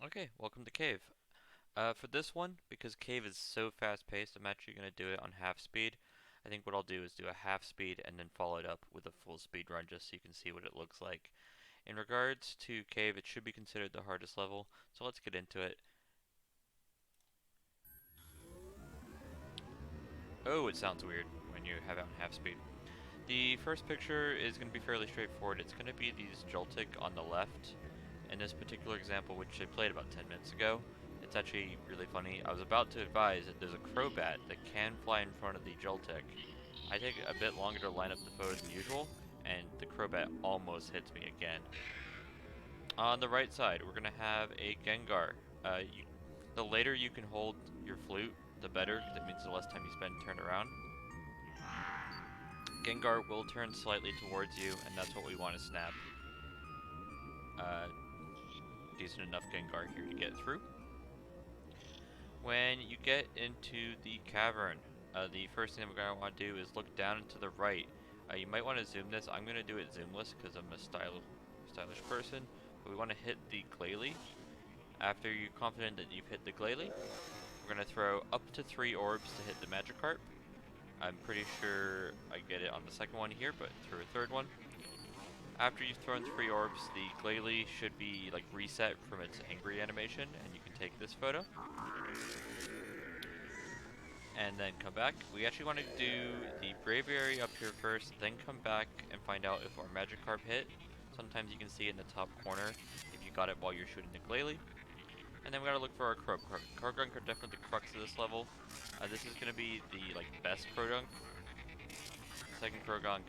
Okay, welcome to Cave. For this one, because Cave is so fast-paced, I'm actually going to do it on half speed. I think what I'll do is do a half speed and then follow it up with a full speed run just so you can see what it looks like. In regards to Cave, it should be considered the hardest level, so let's get into it. Oh, it sounds weird when you have it on half speed. The first picture is going to be fairly straightforward. It's going to be these Joltik on the left. In this particular example, which I played about 10 minutes ago, it's actually really funny. I was about to advise that there's a Crobat that can fly in front of the Joltik. I take a bit longer to line up the photos than usual, and the Crobat almost hits me again. On the right side, we're going to have a Gengar. The later you can hold your flute, the better, because it means the less time you spend turned around. Gengar will turn slightly towards you, and that's what we want to snap. Uh, Decent enough Gengar here to get through. When you get into the cavern, the first thing we're going to want to do is look down and to the right. You might want to zoom this. I'm going to do it zoomless because I'm a stylish person. But we want to hit the Glalie. After you're confident that you've hit the Glalie, we're going to throw up to 3 orbs to hit the Magikarp. I'm pretty sure I get it on the second one here, but through a third one. After you've thrown 3 orbs, the Glalie should be like reset from its angry animation, and you can take this photo. And then come back. We actually want to do the Braviary up here first, then come back and find out if our Magikarp hit. Sometimes you can see it in the top corner if you got it while you're shooting the Glalie. And then we gotta look for our Croagunk are definitely the crux of this level. This is gonna be the best Croagunk, second Croagunk,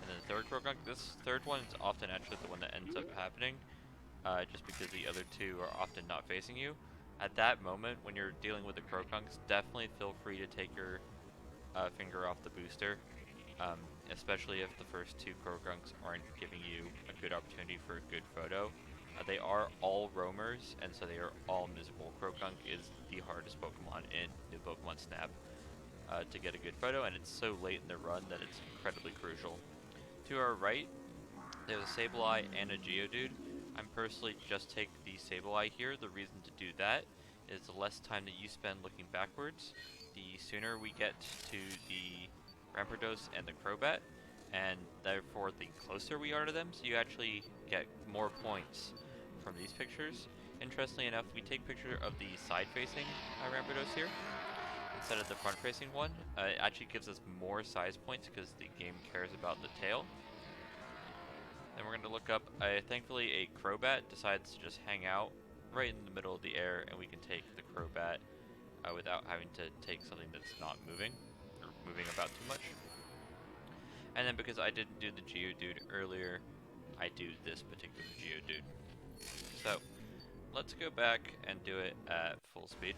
and then the third Croagunk. This third one is often actually the one that ends up happening, just because the other two are often not facing you. At that moment, when you're dealing with the Croagunks, definitely feel free to take your finger off the booster, especially if the first 2 Croagunks aren't giving you a good opportunity for a good photo. They are all roamers, and so they are all miserable. Croagunk is the hardest Pokemon in the Pokemon Snap to get a good photo, and it's so late in the run that it's incredibly crucial. To our right, there's a Sableeye and a Geodude. I'm personally just take the Sableeye here. The reason to do that is the less time that you spend looking backwards, the sooner we get to the Rampardos and the Crobat, and therefore the closer we are to them, so you actually get more points from these pictures. Interestingly enough, we take picture of the side-facing Rampardos here instead of the front-facing one. It actually gives us more size points because the game cares about the tail. Then we're going to look up, thankfully a Crobat decides to just hang out right in the middle of the air, and we can take the Crobat without having to take something that's not moving, or moving about too much. And then because I didn't do the Geodude earlier, I do this particular Geodude. So, let's go back and do it at full speed.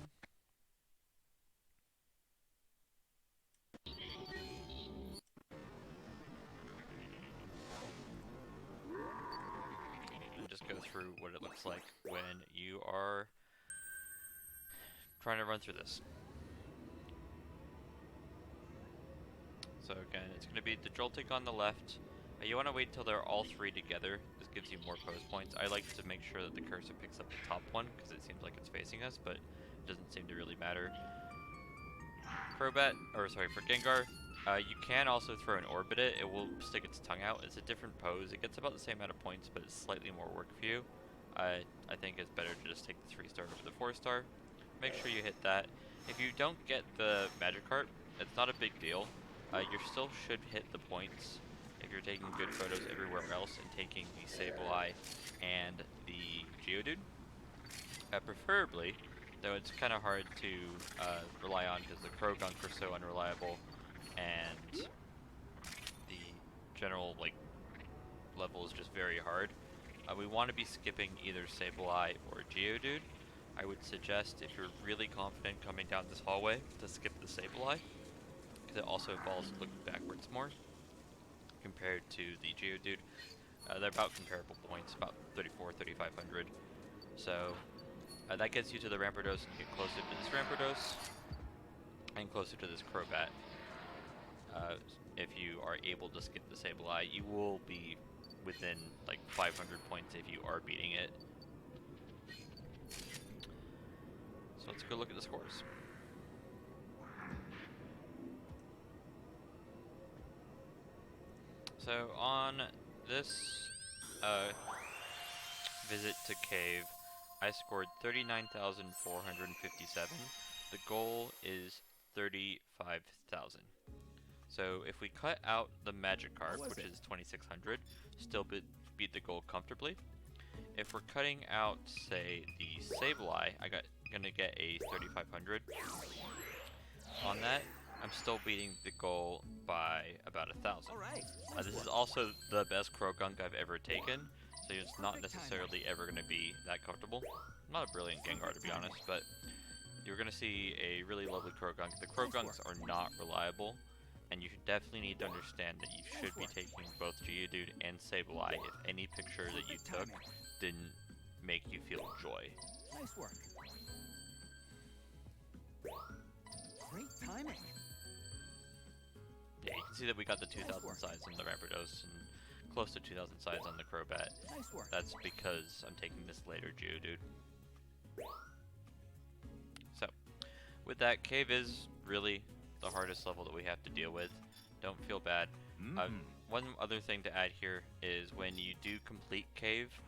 And just go through what it looks like when you are trying to run through this. So again, it's going to be the Joltik on the left. You want to wait until they're all 3 together. This gives you more pose points. I like to make sure that the cursor picks up the top one because it seems like it's facing us, but it doesn't seem to really matter. For Gengar, you can also throw an orb at it. It will stick its tongue out. It's a different pose. It gets about the same amount of points, but it's slightly more work for you. I think it's better to just take the 3-star over the 4-star. Make sure you hit that. If you don't get the Magikarp, it's not a big deal. You still should hit the points if you're taking good photos everywhere else and taking the Sableeye and the Geodude. Preferably, though it's kind of hard to rely on because the Croagunk are so unreliable and the general level is just very hard. We want to be skipping either Sableeye or Geodude. I would suggest, if you're really confident coming down this hallway, to skip the Sableeye, because it also involves looking backwards more compared to the Geodude. They're about comparable points, about 34, 3500. So that gets you to the Rampardos, and you get closer to this Rampardos and closer to this Crobat. If you are able to skip the Sableeye, you will be within like 500 points if you are beating it. a look at the scores. So on this visit to Cave, I scored 39,457. The goal is 35,000. So if we cut out the Magikarp, which is 2,600, still beat the goal comfortably. If we're cutting out, say, the Sableeye, gonna get a 3,500. On that, I'm still beating the goal by about 1,000. This is also the best Croagunk I've ever taken, so it's not necessarily ever going to be that comfortable. Not a brilliant Gengar, to be honest, but you're going to see a really lovely Croagunk. The Croagunks are not reliable, and you definitely need to understand that you should be taking both Geodude and Sableeye if any picture that you took didn't make you feel joy. Nice work. Great timing. Yeah, you can see that we got the 2,000 size on the Rapidos and close to 2,000 size on the Crobat. Nice work. That's because I'm taking this later Geodude. So, with that, Cave is really the hardest level that we have to deal with. Don't feel bad. One other thing to add here is when you do complete Cave,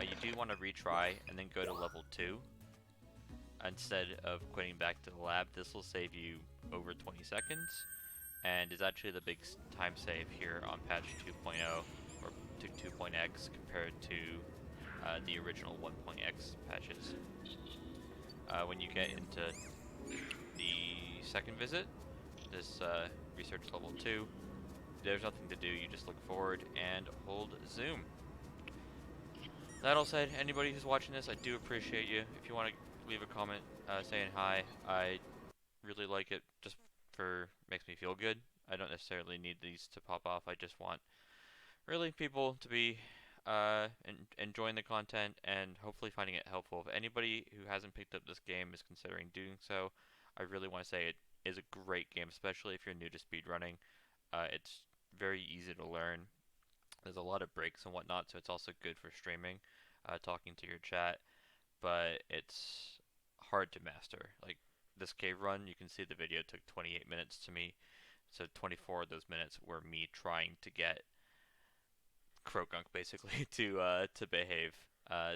you do want to retry and then go to level 2. Instead of quitting back to the lab. This will save you over 20 seconds, and is actually the big time save here on patch 2.0 or to 2.x compared to the original 1.x patches. When you get into the second visit, this research level 2, there's nothing to do, you just look forward and hold zoom. That all said, anybody who's watching this, I do appreciate you. If you want to leave a comment saying hi, I really like it, just makes me feel good. I don't necessarily need these to pop off. I just want really people to be enjoying the content and hopefully finding it helpful. If anybody who hasn't picked up this game is considering doing so, I really want to say it is a great game, especially if you're new to speedrunning. It's very easy to learn. There's a lot of breaks and whatnot, so it's also good for streaming, talking to your chat, but it's hard to master. Like this cave run, you can see the video took 28 minutes to me, so 24 of those minutes were me trying to get Croagunk basically to behave.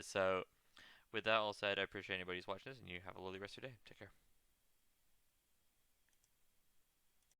So with that all said, I appreciate anybody who's watching this, and you have a lovely rest of your day. Take care.